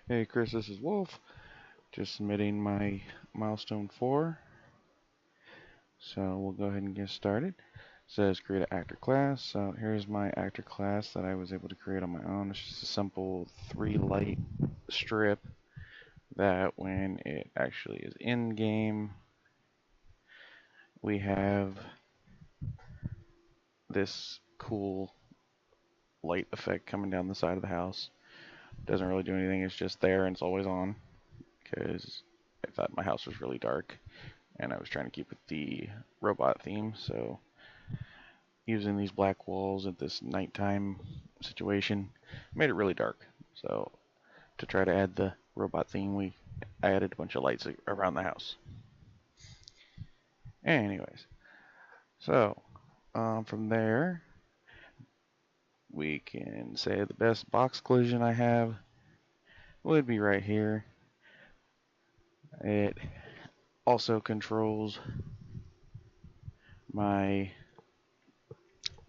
Hey Chris, this is Wolf. Just submitting my milestone 4. So we'll go ahead and get started. It says create an actor class. So here's my actor class that I was able to create on my own. It's just a simple 3 light strip that when it actually is in game, we have this cool light effect coming down the side of the house. Doesn't really do anything, it's just there and it's always on because I thought my house was really dark and I was trying to keep with the robot theme, so using these black walls at this nighttime situation made it really dark. So to try to add the robot theme, I added a bunch of lights around the house. Anyways, so from there we can say the best box collision I have would be right here. It also controls my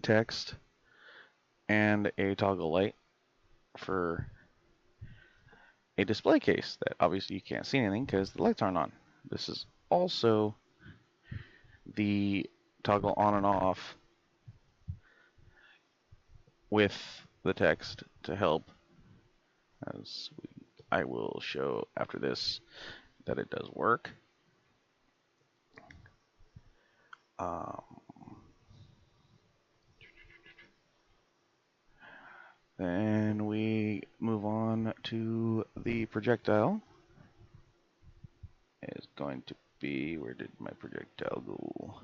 text and a toggle light for a display case that obviously you can't see anything because the lights aren't on. This is also the toggle on and off with the text to help, as I will show after this that it does work. Then we move on to the projectile. It's going to be, where did my projectile go?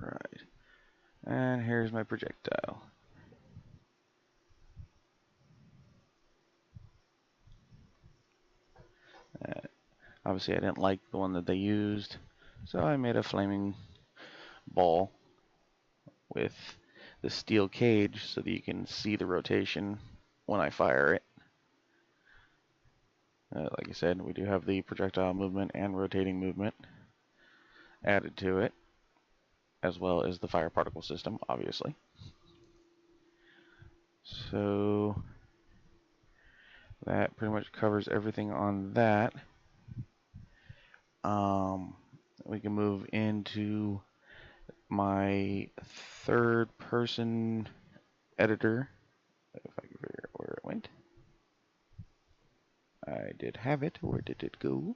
Alright. And here's my projectile. Obviously I didn't like the one that they used, so I made a flaming ball with the steel cage so that you can see the rotation when I fire it. Like I said, we do have the projectile movement and rotating movement added to it, as well as the fire particle system, obviously. So that pretty much covers everything on that. We can move into my third person editor, if I can figure out where it went. I did have it. Where did it go?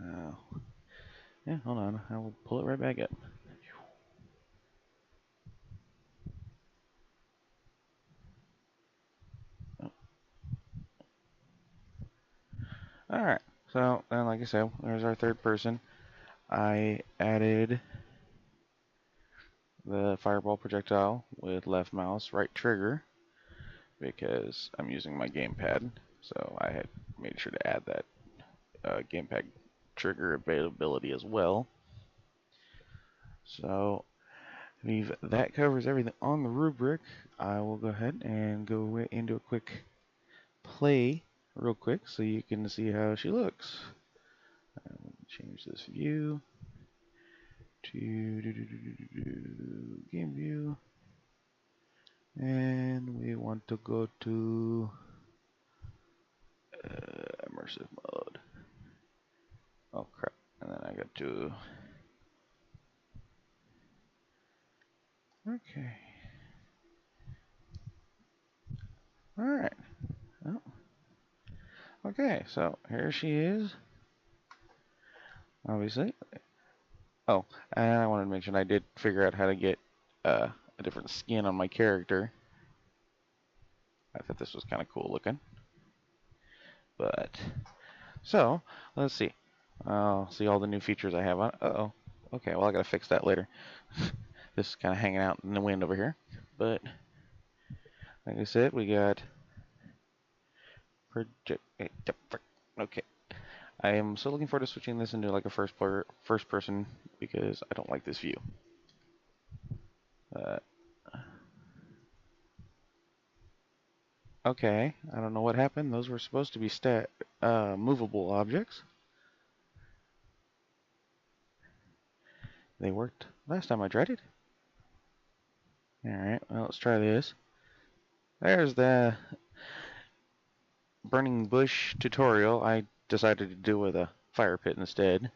Oh. Yeah, hold on. I will pull it right back up. Oh. Alright, so then like I said, there's our third person. I added the fireball projectile with left mouse, right trigger, because I'm using my gamepad. So I had made sure to add that gamepad trigger availability as well. So if that covers everything on the rubric, I will go ahead and go into a quick play real quick so you can see how she looks. Change this view to game view, and we want to go to immersive mode. Oh crap, and then I got to okay. Alright. Oh. Okay, so here she is. Obviously. Oh, and I wanted to mention I did figure out how to get a different skin on my character. I thought this was kind of cool looking. But, so, let's see. I'll see all the new features I have on. Uh-oh. Okay, well I gotta fix that later. This is kind of hanging out in the wind over here. But, like I said, we got project. Okay. I am so looking forward to switching this into like a first person because I don't like this view. Okay, I don't know what happened. Those were supposed to be movable objects. They worked last time I tried it. Alright, well, let's try this. There's the burning bush tutorial. I decided to do with a fire pit instead.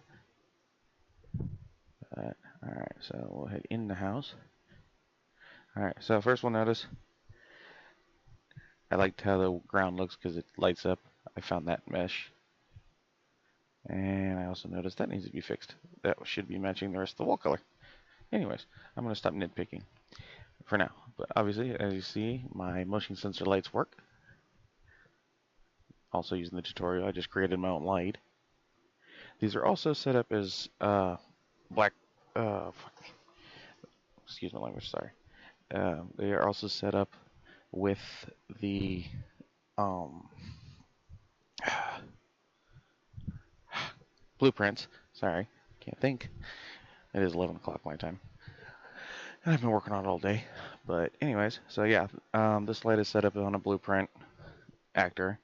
Alright, so we'll head in the house. Alright, so first we'll notice I liked how the ground looks because it lights up. I found that mesh. And I also noticed that needs to be fixed. That should be matching the rest of the wall color. Anyways, I'm going to stop nitpicking for now. But obviously, as you see, my motion sensor lights work. Also using the tutorial, I just created my own light. These are also set up as black, excuse my language, sorry. They are also set up with the blueprints. Sorry, can't think. It is 11 o'clock my time. And I've been working on it all day. But anyways, so yeah, this light is set up on a blueprint actor.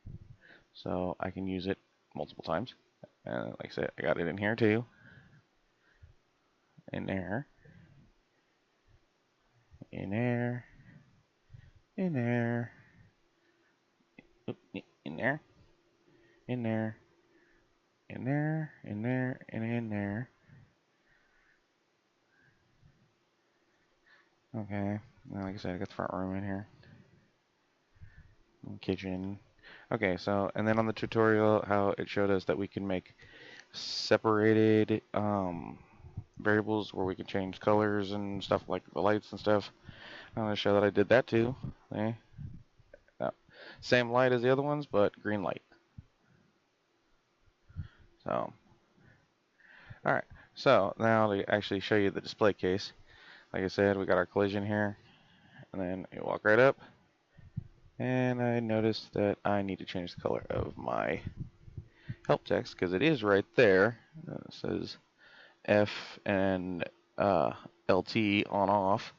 So I can use it multiple times. And like I said, I got it in here too. In there. In there. In there. In there. In there. In there. In there. And in there. Okay. Now, like I said, I got the front room in here. Kitchen. Okay, so, and then on the tutorial, how it showed us that we can make separated variables where we can change colors and stuff like the lights and stuff. I'm going to show that I did that too. Okay. Same light as the other ones, but green light. So, alright. So, now to actually show you the display case. Like I said, we got our collision here. And then you walk right up. And I noticed that I need to change the color of my help text because it is right there. It says F and LT on off.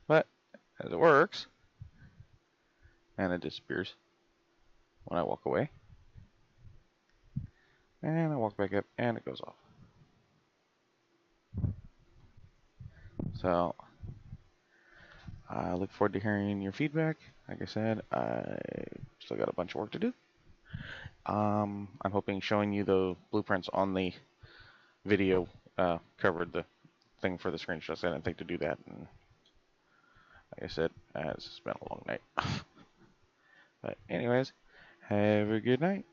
But as it works, and it disappears when I walk away. And I walk back up and it goes off. So I look forward to hearing your feedback. Like I said, I still got a bunch of work to do. I'm hoping showing you the blueprints on the video covered the thing for the screenshot. I didn't think to do that. And like I said, it's been a long night. But anyways, have a good night.